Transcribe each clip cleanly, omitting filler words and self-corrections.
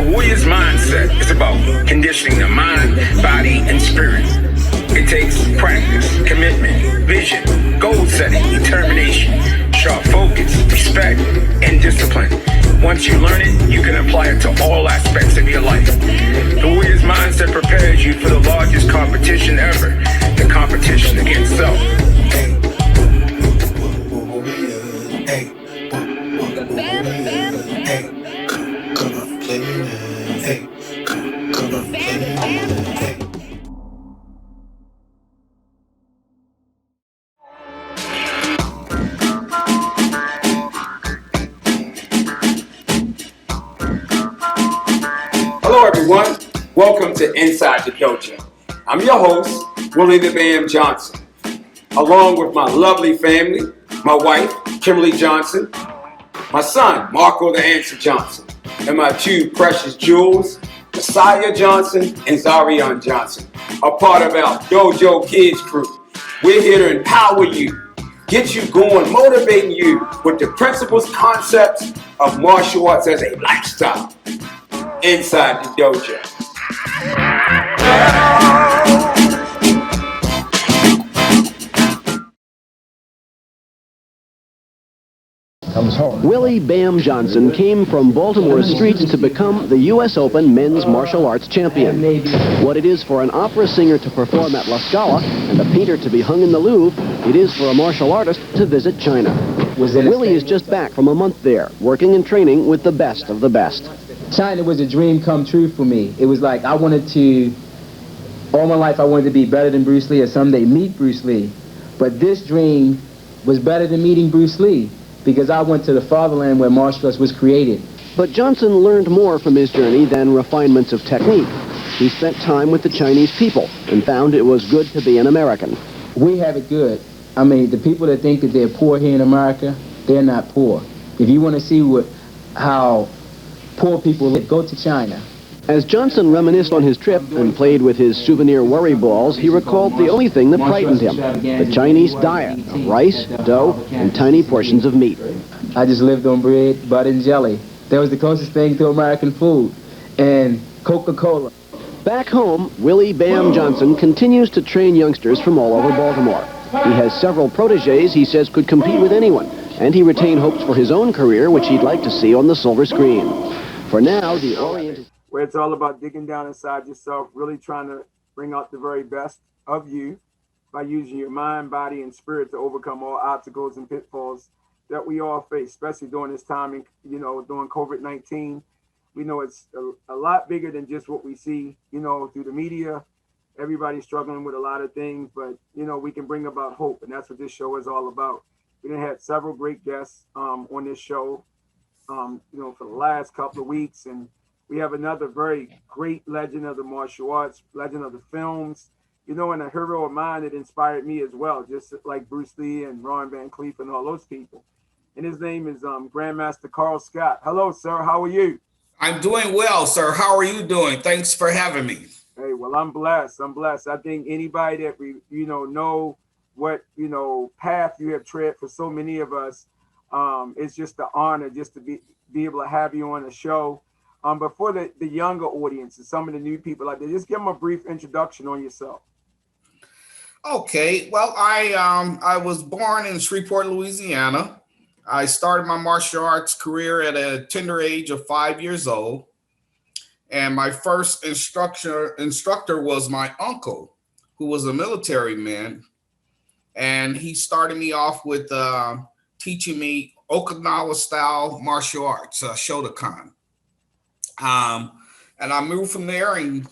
The warrior's mindset is about conditioning the mind, body, and spirit. It takes practice, commitment, vision, goal setting, determination, sharp focus, respect, and discipline. Once you learn it, you can apply it to all aspects of your life. The warrior's mindset prepares you for the largest competition ever, the competition against self. Hello everyone, welcome to Inside the Dojo. I'm your host, Willie the Bam Johnson, along with my lovely family, my wife, Kimberly Johnson, my son, Marco the Answer Johnson, and my two precious jewels, Messiah Johnson and Zarian Johnson, a part of our Dojo Kids crew. We're here to empower you, get you going, motivating you with the principles, concepts of martial arts as a lifestyle. Inside the Dojo. Willie Bam Johnson came from Baltimore's streets to become the U.S. Open men's martial arts champion. What it is for an opera singer to perform at La Scala and a painter to be hung in the Louvre, it is for a martial artist to visit China. Willie is just back from a month there, working and training with the best of the best. China was a dream come true for me. It was like all my life I wanted to be better than Bruce Lee or someday meet Bruce Lee. But this dream was better than meeting Bruce Lee because I went to the fatherland where martial arts was created. But Johnson learned more from his journey than refinements of technique. He spent time with the Chinese people and found it was good to be an American. We have it good. I mean, the people that think that they're poor here in America, they're not poor. If you want to see how poor people live, go to China. As Johnson reminisced on his trip and played with his souvenir worry balls, he recalled the only thing that frightened him, the Chinese diet of rice, dough, and tiny portions of meat. I just lived on bread, butter, and jelly. That was the closest thing to American food. And Coca-Cola. Back home, Willie Bam Johnson continues to train youngsters from all over Baltimore. He has several protégés he says could compete with anyone, and he retained hopes for his own career, which he'd like to see on the silver screen. For now, the Orient... Where it's all about digging down inside yourself, really trying to bring out the very best of you by using your mind, body, and spirit to overcome all obstacles and pitfalls that we all face, especially during this time, during COVID-19. We know it's a lot bigger than just what we see, through the media. Everybody's struggling with a lot of things, but, we can bring about hope, and that's what this show is all about. We done had several great guests on this show, for the last couple of weeks, and we have another very great legend of the martial arts, legend of the films, and a hero of mine that inspired me as well, just like Bruce Lee and Ron Van Cleef and all those people. And his name is Grandmaster Carl Scott. Hello, sir. How are you? I'm doing well, sir. How are you doing? Thanks for having me. Hey, well, I'm blessed. I think anybody that know what path you have tread for so many of us, it's just an honor just to be able to have you on the show. But for the younger audience and some of the new people out there, just give them a brief introduction on yourself. Okay, well, I was born in Shreveport, Louisiana. I started my martial arts career at a tender age of 5 years old. And my first instructor was my uncle, who was a military man. And he started me off with teaching me Okinawa-style martial arts, Shotokan. And I moved from there and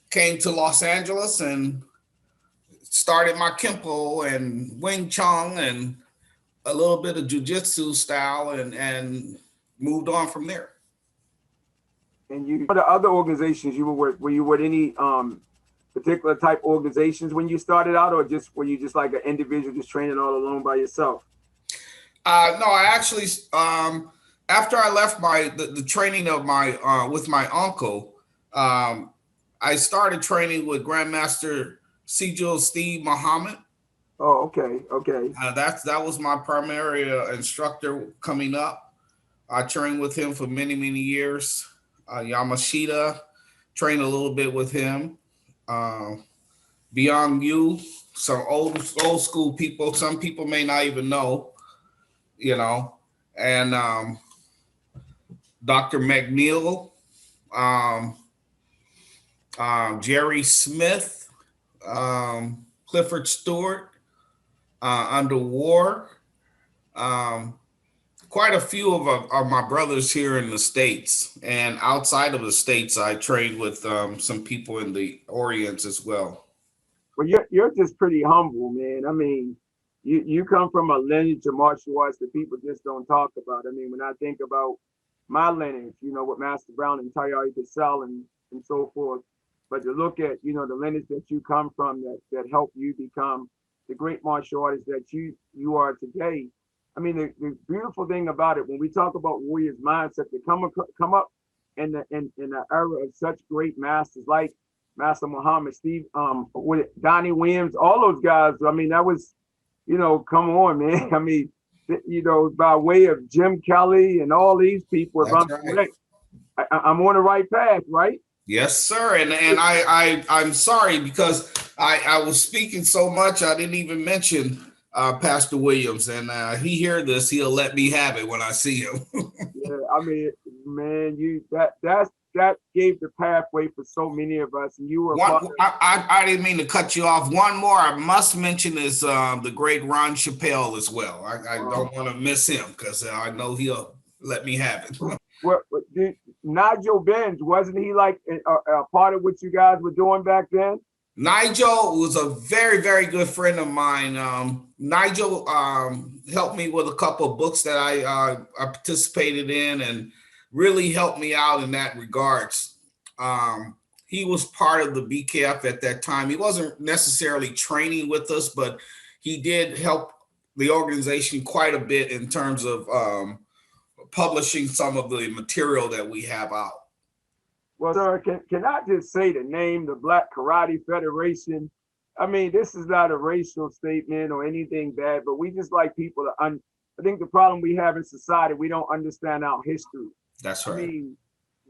came to Los Angeles and started my Kempo and Wing Chun and a little bit of Jiu-Jitsu style and moved on from there. And you, the other organizations you were you with any particular type organizations when you started out, or were you just like an individual just training all alone by yourself? No, I actually, after I left the training of with my uncle, I started training with Grandmaster Sigil Steve Muhammad. Oh, okay. That was my primary instructor coming up. I trained with him for many, many years. Yamashita, trained a little bit with him. Beyond You, some old school people. Some people may not even know, and Dr. McNeil, um, Jerry Smith, Clifford Stewart, under War. Um, Quite a few of my brothers here in the States, and outside of the States, I trained with some people in the Orient as well. Well, you're just pretty humble, man. I mean, you come from a lineage of martial arts that people just don't talk about. I mean, when I think about my lineage, with Master Brown and Tayari Pacell and so forth, but to look at, the lineage that you come from that helped you become the great martial artist that you are today. I mean, the beautiful thing about it, when we talk about warriors mindset, to come up in the era of such great masters like Master Muhammad, Steve, with Donnie Williams, all those guys. I mean, that was, come on, man. I mean, by way of Jim Kelly and all these people, if That's I'm right. correct, I'm on the right path, right? Yes, sir. And I'm sorry because I was speaking so much I didn't even mention Pastor Williams, and he hear this, he'll let me have it when I see him. Yeah, I mean, man, that gave the pathway for so many of us, and you were a part of. I didn't mean to cut you off. One more I must mention is the great Ron Chappelle as well. I don't want to miss him because I know he'll let me have it. What Nigel Benz, wasn't he like a part of what you guys were doing back then? Nigel was a very, very good friend of mine. Nigel helped me with a couple of books that I participated in and really helped me out in that regards. He was part of the BKF at that time. He wasn't necessarily training with us, but he did help the organization quite a bit in terms of publishing some of the material that we have out. Well, sir, can I just say the name, the Black Karate Federation? I mean, this is not a racial statement or anything bad, but we just like people to I think the problem we have in society, we don't understand our history. That's right. I mean,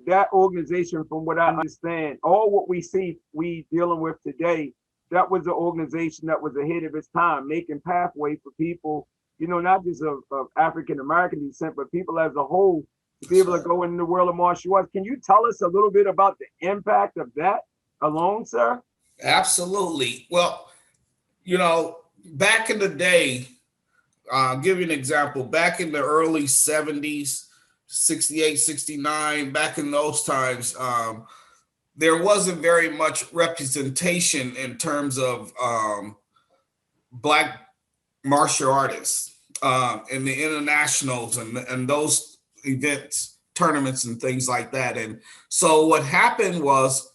that organization, from what I understand, all what we dealing with today, that was an organization that was ahead of its time, making pathway for people, not just of African American descent, but people as a whole to be able to go in the world of martial arts. Can you tell us a little bit about the impact of that alone, sir? Absolutely. Well, back in the day, I'll give you an example. Back in the early 70s, 68, 69, back in those times, there wasn't very much representation in terms of Black martial artists in the internationals and those events, tournaments, and things like that. And so what happened was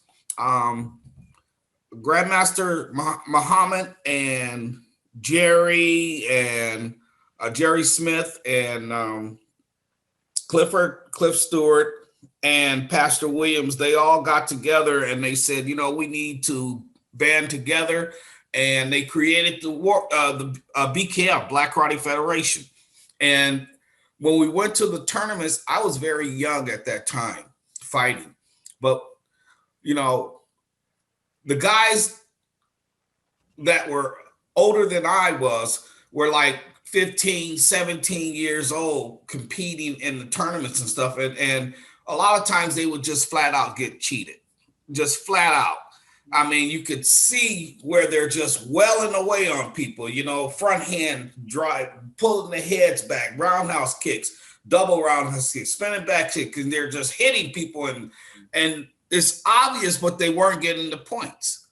Grandmaster Muhammad and Jerry Smith and Cliff Stewart and Pastor Williams, they all got together and they said, we need to band together, and they created the BKF, Black Karate Federation. And when we went to the tournaments, I was very young at that time fighting, but the guys that were older than I was were like 15, 17 years old competing in the tournaments and stuff. And a lot of times they would just flat out get cheated, just flat out. I mean, you could see where they're just welling away on people, front hand drive, pulling the heads back, roundhouse kicks, double roundhouse kicks, spinning back kick, and they're just hitting people. And it's obvious, but they weren't getting the points.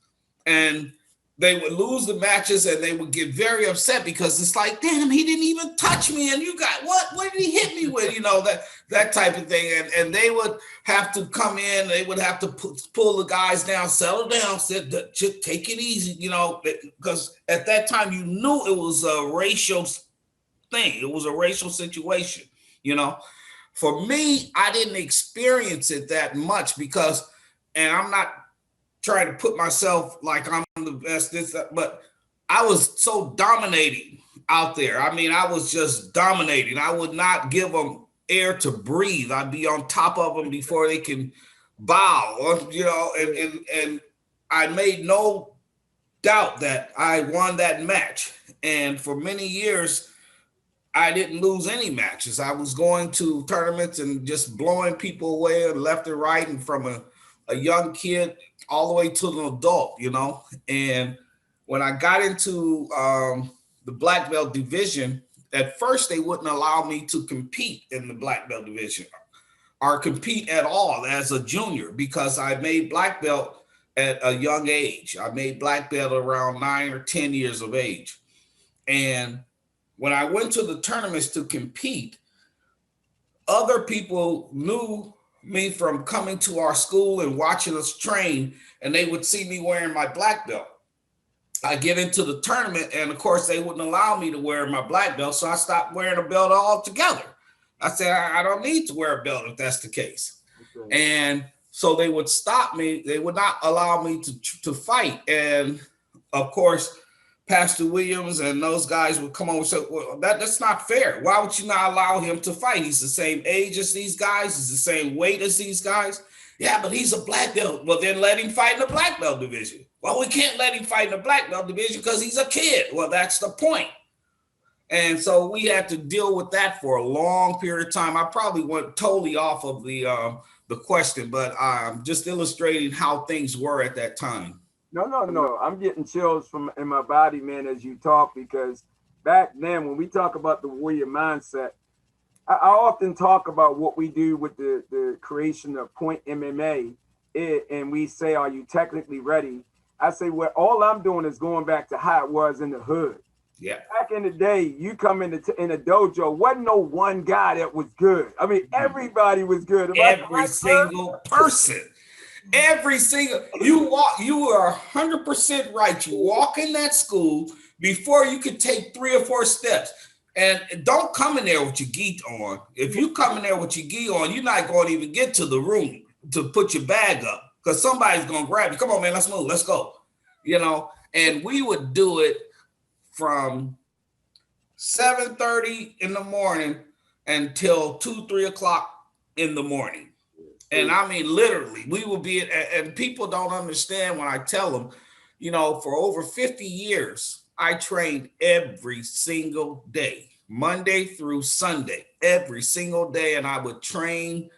And they would lose the matches and they would get very upset because it's like, damn, he didn't even touch me. And you got what did he hit me with? That type of thing. And they would have to come in, they would have to pull the guys down, settle down, said, just take it easy, because at that time you knew it was a racial thing. It was a racial situation, For me, I didn't experience it that much and I'm not trying to put myself like I'm the best, but I was so dominating out there. I mean, I was just dominating. I would not give them air to breathe. I'd be on top of them before they can bow, and I made no doubt that I won that match. And for many years, I didn't lose any matches. I was going to tournaments and just blowing people away left and right, and from a young kid all the way to an adult, And when I got into the black belt division, at first they wouldn't allow me to compete in the black belt division or compete at all as a junior, because I made black belt at a young age. I made black belt around 9 or 10 years of age. And when I went to the tournaments to compete, other people knew me from coming to our school and watching us train, and they would see me wearing my black belt. I get into the tournament, and of course they wouldn't allow me to wear my black belt, so I stopped wearing a belt altogether. I said, I don't need to wear a belt if that's the case. Okay. And so they would stop me. They would not allow me to fight. And of course, Pastor Williams and those guys would come over and say, well, that's not fair. Why would you not allow him to fight? He's the same age as these guys. He's the same weight as these guys. Yeah, but he's a black belt. Well, then let him fight in the black belt division. Well, we can't let him fight in the black belt division because he's a kid. Well, that's the point. And so we had to deal with that for a long period of time. I probably went totally off of the question, but I'm just illustrating how things were at that time. No. I'm getting chills in my body, man, as you talk, because back then when we talk about the warrior mindset, I often talk about what we do with the creation of Point MMA, and we say, are you technically ready? I say, well, all I'm doing is going back to how it was in the hood. Yeah. Back in the day, you come in a dojo, wasn't no one guy that was good. I mean, everybody was good. Every single person. Every single, you are 100% right. You walk in that school before you could take 3 or 4 steps. And don't come in there with your gi on. If you come in there with your gi on, you're not going to even get to the room to put your bag up, because somebody's going to grab you. Come on, man, let's move. Let's go. And we would do it from 7:30 in the morning until 2, 3 o'clock in the morning. And I mean, literally, we will be, and people don't understand when I tell them, for over 50 years, I trained every single day, Monday through Sunday, every single day. And I would train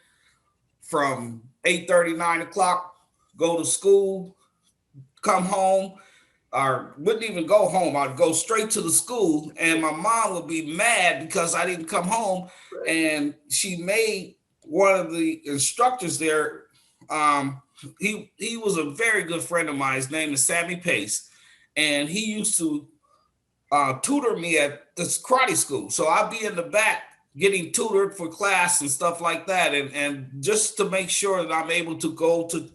from 8:30, 9 o'clock, go to school, come home, or wouldn't even go home. I'd go straight to the school, and my mom would be mad because I didn't come home. And she made one of the instructors there, he was a very good friend of mine. His name is Sammy Pace, and he used to tutor me at this karate school. So I'd be in the back getting tutored for class and stuff like that, and just to make sure that I'm able to go to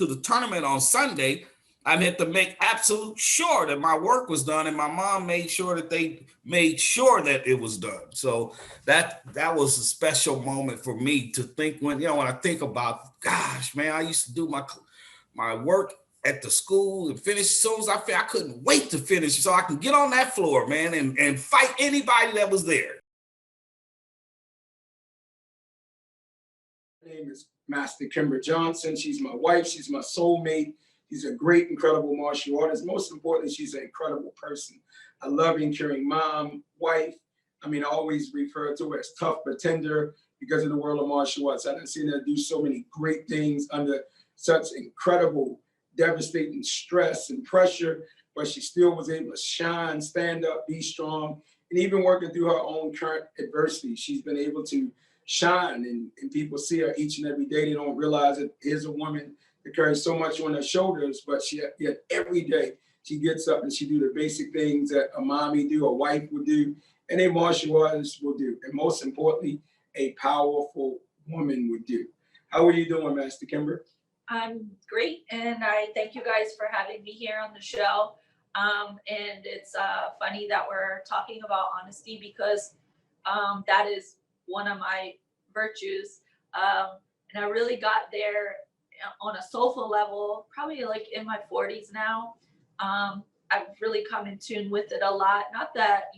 the tournament on Sunday, I had to make absolute sure that my work was done, and my mom made sure that they made sure that it was done. So that was a special moment for me to think when I think about, gosh, man, I used to do my work at the school and finish as soon as I couldn't wait to finish so I can get on that floor, man, and fight anybody that was there. Her name is Master Kimber Johnson. She's my wife. She's my soulmate. She's a great, incredible martial artist. Most importantly, she's an incredible person. A loving, caring mom, wife. I mean, I always refer to her as tough but tender because of the world of martial arts. I've seen her do so many great things under such incredible, devastating stress and pressure, but she still was able to shine, stand up, be strong, and even working through her own current adversity, she's been able to shine, and people see her each and every day. They don't realize that here's a woman that carries so much on her shoulders, but yet every day she gets up and she do the basic things that a mommy do, a wife would do, and a martial artist will do, and most importantly, a powerful woman would do. How are you doing, Master Kimber? I'm great, and I thank you guys for having me here on the show. And it's funny that we're talking about honesty because that is one of my virtues. And I really got there on a soulful level, probably like in my 40s now. I've really come in tune with it a lot. Not that,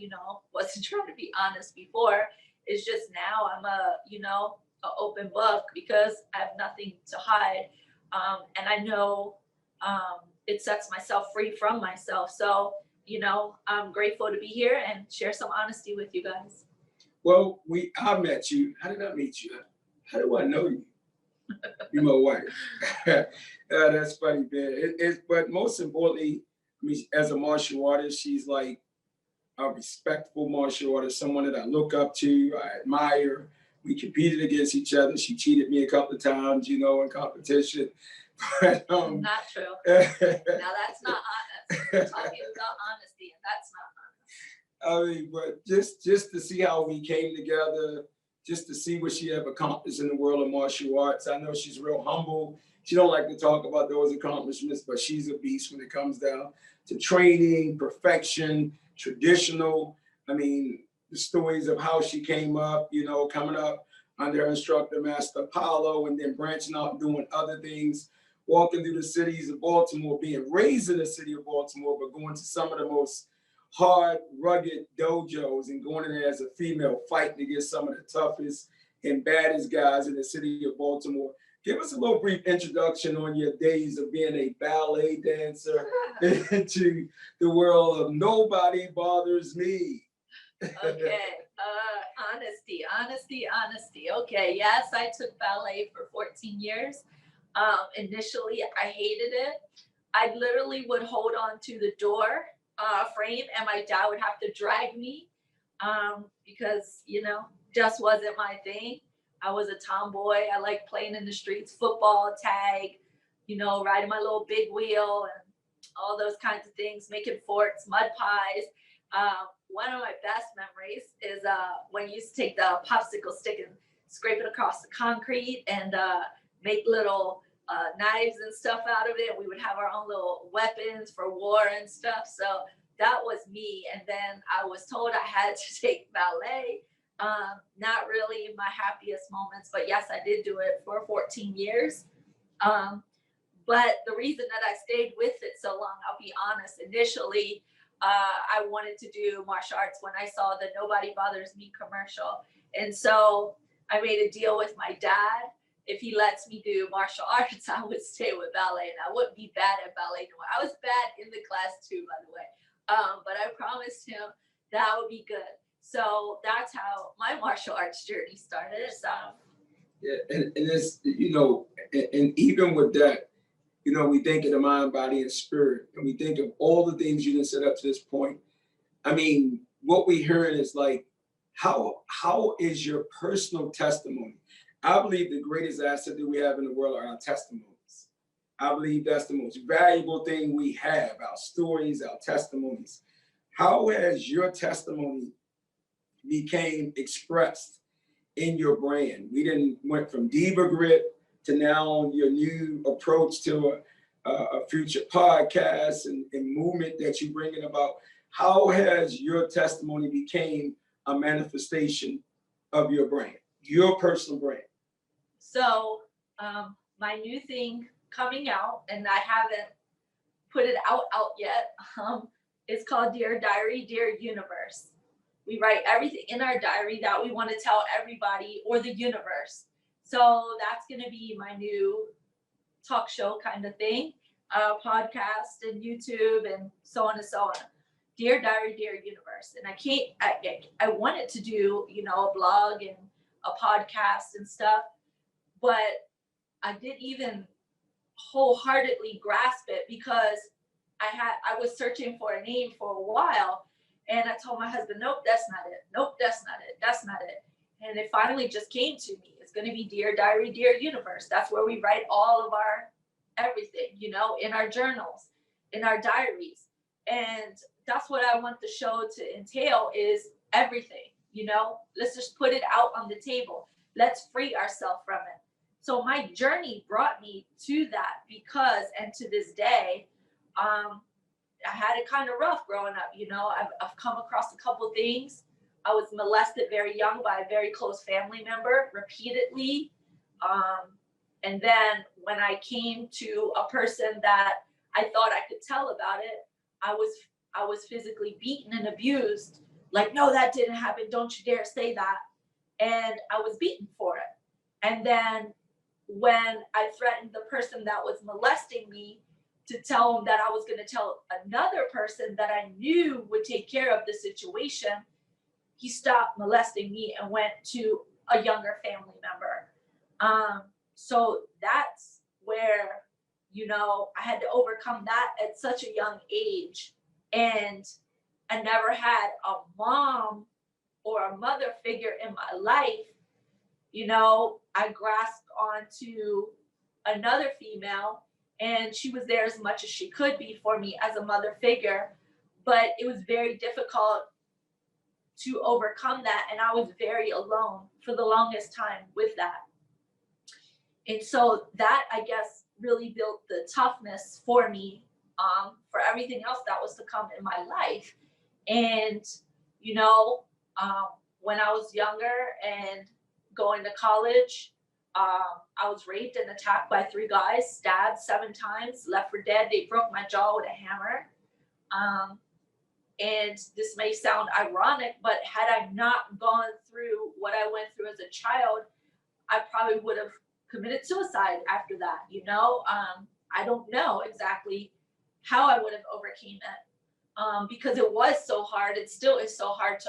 wasn't trying to be honest before. It's just now I'm an open book because I have nothing to hide. And I know it sets myself free from myself. So, I'm grateful to be here and share some honesty with you guys. Well, I met you. How did I meet you? How do I know you? You're my wife. That's funny, man. But most importantly, I mean, as a martial artist, she's like a respectful martial artist, someone that I look up to, I admire. We competed against each other. She cheated me a couple of times, in competition. But, Not true. Now that's not honest. We're talking about honesty, and that's not honest. I mean, but just to see how we came together, just to see what she have accomplished in the world of martial arts. I know she's real humble. She don't like to talk about those accomplishments, but she's a beast when it comes down to training, perfection, traditional. I mean, the stories of how she came up, coming up under her instructor, Master Apollo, and then branching out and doing other things, walking through the cities of Baltimore, being raised in the city of Baltimore, but going to some of the most hard, rugged dojos and going in there as a female, fighting against some of the toughest and baddest guys in the city of Baltimore. Give us a little brief introduction on your days of being a ballet dancer into the world of Nobody Bothers Me. Okay, honesty. Okay, yes, I took ballet for 14 years. Initially, I hated it. I literally would hold on to the door frame, and my dad would have to drag me because, just wasn't my thing. I was a tomboy. I liked playing in the streets, football, tag, riding my little big wheel and all those kinds of things, making forts, mud pies. One of my best memories is when you used to take the popsicle stick and scrape it across the concrete and make little knives and stuff out of it. We would have our own little weapons for war and stuff. So that was me. And then I was told I had to take ballet. Not really my happiest moments, but yes, I did do it for 14 years. But the reason that I stayed with it so long, I'll be honest, initially, I wanted to do martial arts when I saw the Nobody Bothers Me commercial. And so I made a deal with my dad. If he lets me do martial arts, I would stay with ballet, and I wouldn't be bad at ballet no more. I was bad in the class too, by the way. But I promised him that would be good. So that's how my martial arts journey started. So Yeah, and it's, and even with that, we think of the mind, body, and spirit, and we think of all the things you done set up to this point. I mean, what we hearing is like, how is your personal testimony? I believe the greatest asset that we have in the world are our testimonies. I believe that's the most valuable thing we have, our stories, our testimonies. How has your testimony became expressed in your brand? We didn't went from Diva Grit to now your new approach to a future podcast and movement that you're bringing about. How has your testimony became a manifestation of your brand, your personal brand? So my new thing coming out, and I haven't put it out yet, is called Dear Diary, Dear Universe. We write everything in our diary that we want to tell everybody or the universe. So that's going to be my new talk show kind of thing, podcast and YouTube and so on and so on. Dear Diary, Dear Universe. And I wanted to do, a blog and a podcast and stuff, but I didn't even wholeheartedly grasp it because I was searching for a name for a while, and I told my husband, nope, that's not it. Nope, that's not it. That's not it. And it finally just came to me. It's going to be Dear Diary, Dear Universe. That's where we write all of our everything, in our journals, in our diaries. And that's what I want the show to entail is everything, let's just put it out on the table. Let's free ourselves from it. So my journey brought me to that because, and to this day, I had it kind of rough growing up. I've come across a couple things. I was molested very young by a very close family member repeatedly. And then when I came to a person that I thought I could tell about it, I was physically beaten and abused. Like, no, that didn't happen. Don't you dare say that. and I was beaten for it. And then when I threatened the person that was molesting me to tell him that I was going to tell another person that I knew would take care of the situation, he stopped molesting me and went to a younger family member. So that's where, you know, I had to overcome that at such a young age. And I never had a mom or a mother figure in my life. You know, I grasped onto another female, and she was there as much as she could be for me as a mother figure, but it was very difficult to overcome that, and I was very alone for the longest time with that. And so that, I guess, really built the toughness for me, for everything else that was to come in my life. And you know, when I was younger and going to college, I was raped and attacked by 3 guys, stabbed 7 times, left for dead. They broke my jaw with a hammer. And this may sound ironic, but had I not gone through what I went through as a child, I probably would have committed suicide after that. You know, I don't know exactly how I would have overcame it, because it was so hard. It still is so hard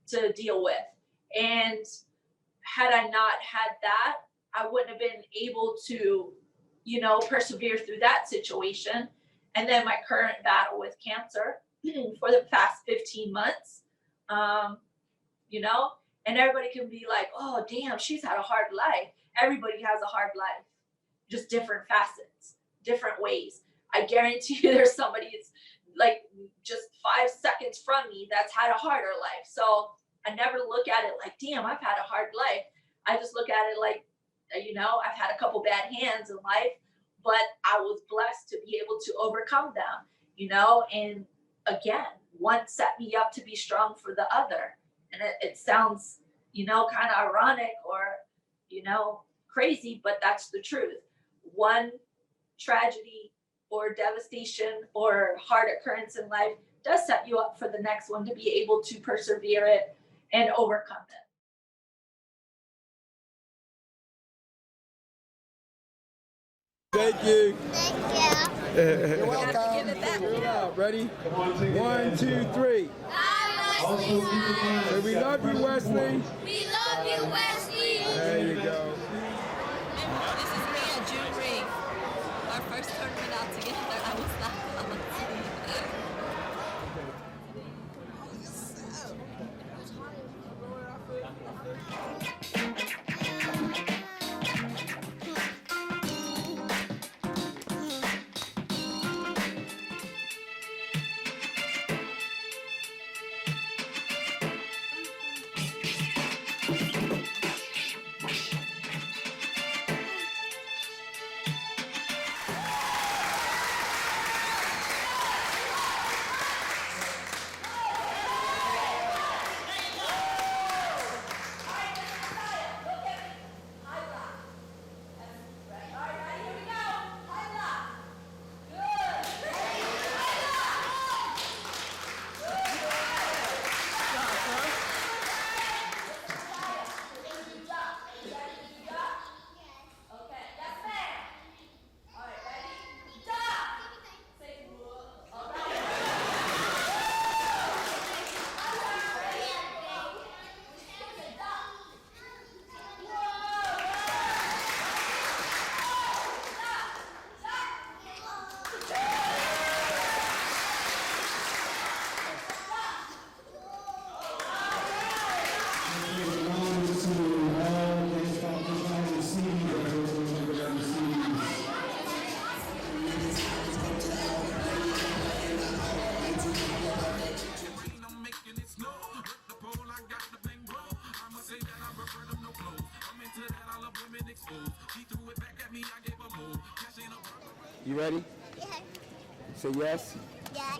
to deal with. And had I not had that, I wouldn't have been able to, you know, persevere through that situation. And then my current battle with cancer for the past 15 months, you know, and everybody can be like, oh, damn, she's had a hard life. Everybody has a hard life, just different facets, different ways. I guarantee you there's somebody that's like just 5 seconds from me that's had a harder life. So I never look at it like, damn, I've had a hard life. I just look at it like, you know, I've had a couple bad hands in life, but I was blessed to be able to overcome them, you know, and again, one set me up to be strong for the other. And it sounds, you know, kind of ironic or, you know, crazy, but that's the truth. One tragedy or devastation or hard occurrence in life does set you up for the next one to be able to persevere it and overcome it. Thank you. Thank you. You're welcome. Real loud. Ready? 1, 2, 3. Hi, Wesley. Say, we love you, Wesley. We love you, Wesley. There you go. This is me and June Reeve. Our first tournament out together. I was not You ready? Yes. Say yes. Yes.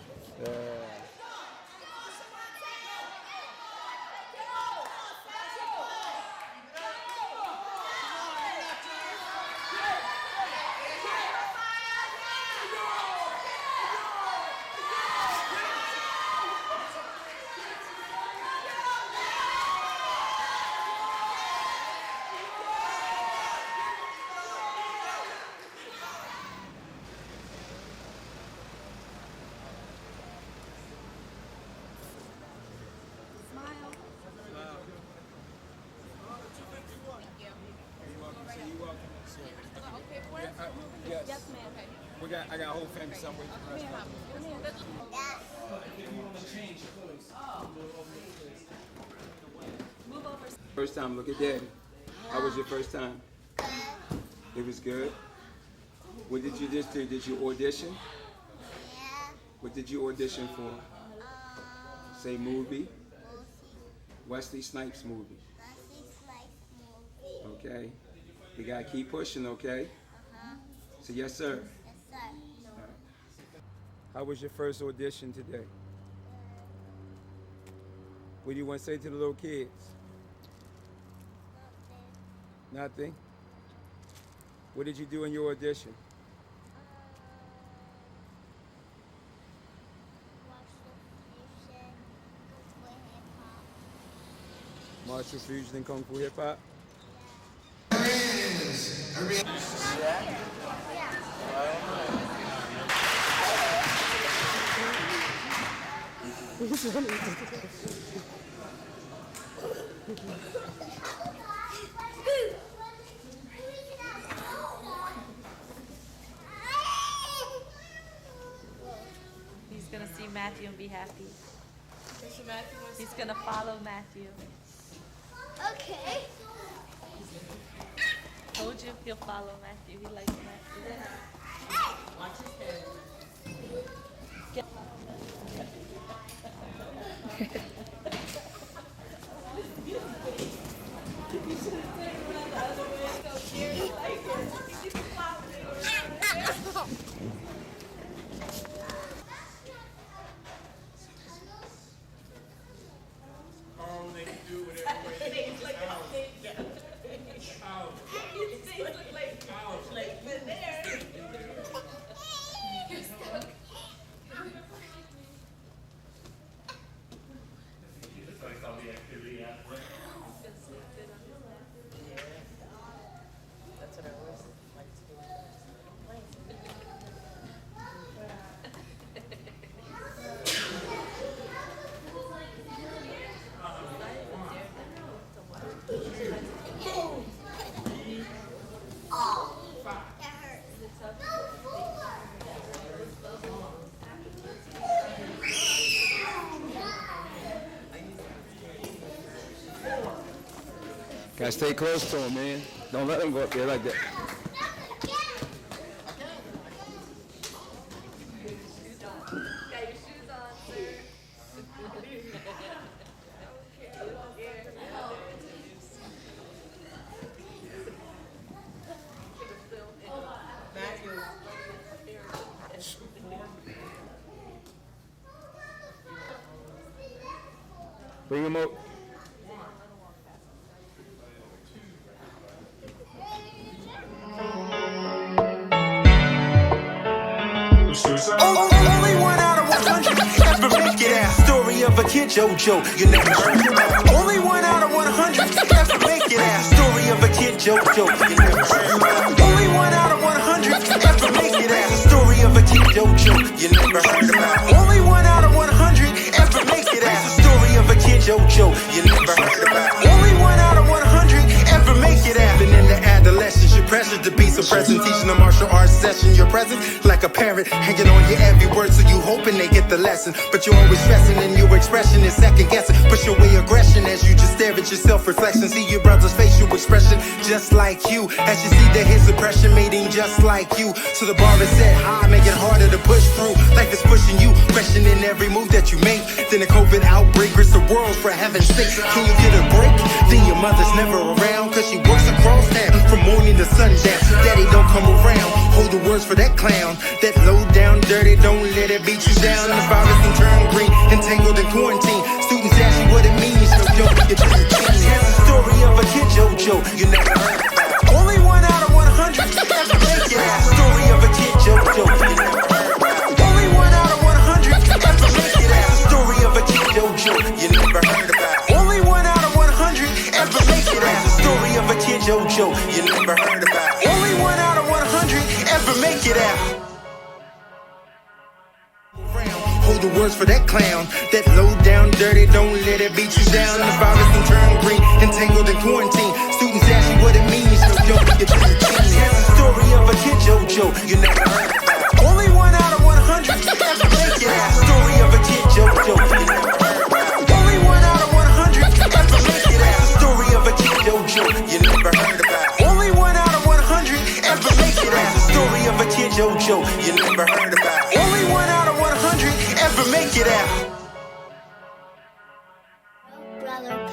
Yes, ma'am. I got a whole family somewhere. Move over. First time, look at Daddy. How was your first time? It was good. What did you just do? Did you audition? Yeah. What did you audition for? Say movie. Wesley Snipes movie. Okay. We gotta keep pushing, okay? So yes, sir. Yes, sir. How was your first audition today? What do you want to say to the little kids? Nothing. What did you do in your audition? Martial fusion and kung fu hip hop. He's gonna see Matthew and be happy. He's gonna follow Matthew. Okay. Told you he'll follow Matthew. He likes Matthew. Watch his head. Gotta stay close to him, man. Don't let him go up there like that. Got your shoes on, sir. Bring him up. Only 1 out of 100 ever make it out. Story of a kid, JoJo, you never heard about. Only 1 out of 100 ever make it out. Story of a kid, JoJo, you never heard about. Only 1 out of 100 ever make it out. Story of a kid, JoJo, you never heard about. Only 1 out of 100 ever make it out. Story of a kid, JoJo, you never heard about. Only 1 out of 100 ever make it out. And in the adolescence, you're pressured to be so present. Teaching a martial arts session, you're present like a parent, hanging on your every word, so you hoping they get the lesson. But you're always stressing, and your expression is second guessing. Push away aggression as you just stare at your self-reflection. See your brother's facial expression just like you, as you see that his oppression made him just like you. So the bar is set high, make it harder to push through. Life is pushing you, questioning every move that you make. Then a COVID outbreak risks the world, for heaven's sake. Can you get a break? Then your mother's never around, cause she works across town from morning to sundown. Daddy don't come around, hold the words for that clown. That low down dirty, don't let it beat you down. The virus can turn green, entangled in quarantine. Students ask you what it means, so yo, you didn't change. Here's the story of a kid, JoJo, you never heard about. Only 1 out of 100 ever make it out. Story of a kid, JoJo, you never heard about. Only 1 out of 100 ever make it out. Story of a kid, JoJo, you never heard about. Only 1 out of 100 ever make it out. Story of a kid, JoJo, you never heard about. Only 1 out of 100 ever make it out. Hold the words for that clown. That low down dirty, don't let it beat you down. The virus can turn green, entangled in quarantine. Students ask you what it means, so yo, you didn't change. Here's the story Story of a kid JoJo, you never heard about. Only 1 out of 100 ever make it out. Story of a kid JoJo, you never heard about. Only 1 out of 100 ever make it out. Story of a kid JoJo, you never heard about. Only 1 out of 100 ever make it out. Story of a kid JoJo, you never heard about. Only 1 out of 100 ever make it out. Brother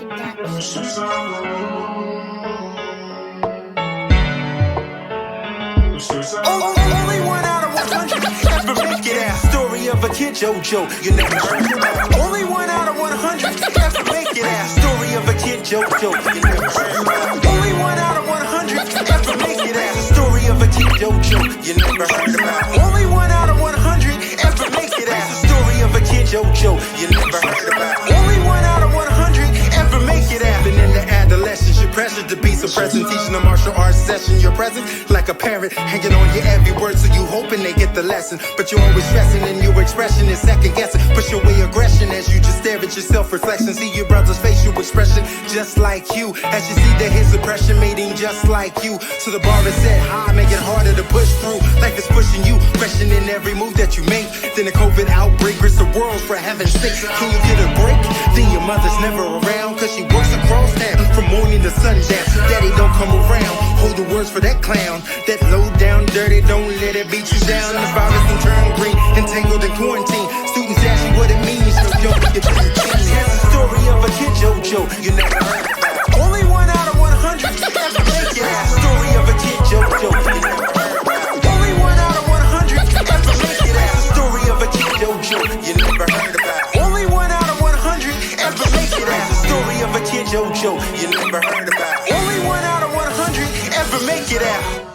Production. Only 1 out of 100 ever make it out. Story of a kid JoJo, you never heard about. Only 1 out of 100 ever make it out. Story of a kid JoJo, you never heard about. Only 1 out of 100 ever make it out. Story of a kid JoJo, you never heard about. Only 1 out of 100 ever make it out. Story of a kid JoJo, you never heard about. Only 1 out of 100 ever make it out. And in the adolescence, you're pressured to be so present. Teaching a martial arts session, you're present like a parent, hanging on your every word, so you hoping they get the lesson. But you're always stressing, and your expression is second guessing. Push away aggression as you just stare at your self-reflection. See your brother's facial expression just like you, as you see that his oppression made him just like you. So the bar is set high, make it harder to push through. Life is pushing you, questioning every move that you make. Then a COVID outbreak risks the world, for heaven's sake. Can you get a break? Then your mother's never around, cause she works across town from morning to sundown. Daddy don't come around, hold the words for that clown. That low down dirty, don't let it beat you down. The virus can turn green, entangled in quarantine. Students ask you what it means, so yo, you better change. That's the story of a kid JoJo, you never heard about. Only 1 out of 100 ever make it out. Story of a kid JoJo, you never heard about. Only 1 out of 100 ever make it out. Story of a kid JoJo, you never heard about. Only 1 out of 100 ever make it out. Story of a kid JoJo, you never heard about. Only 1 out of 100 ever make it out.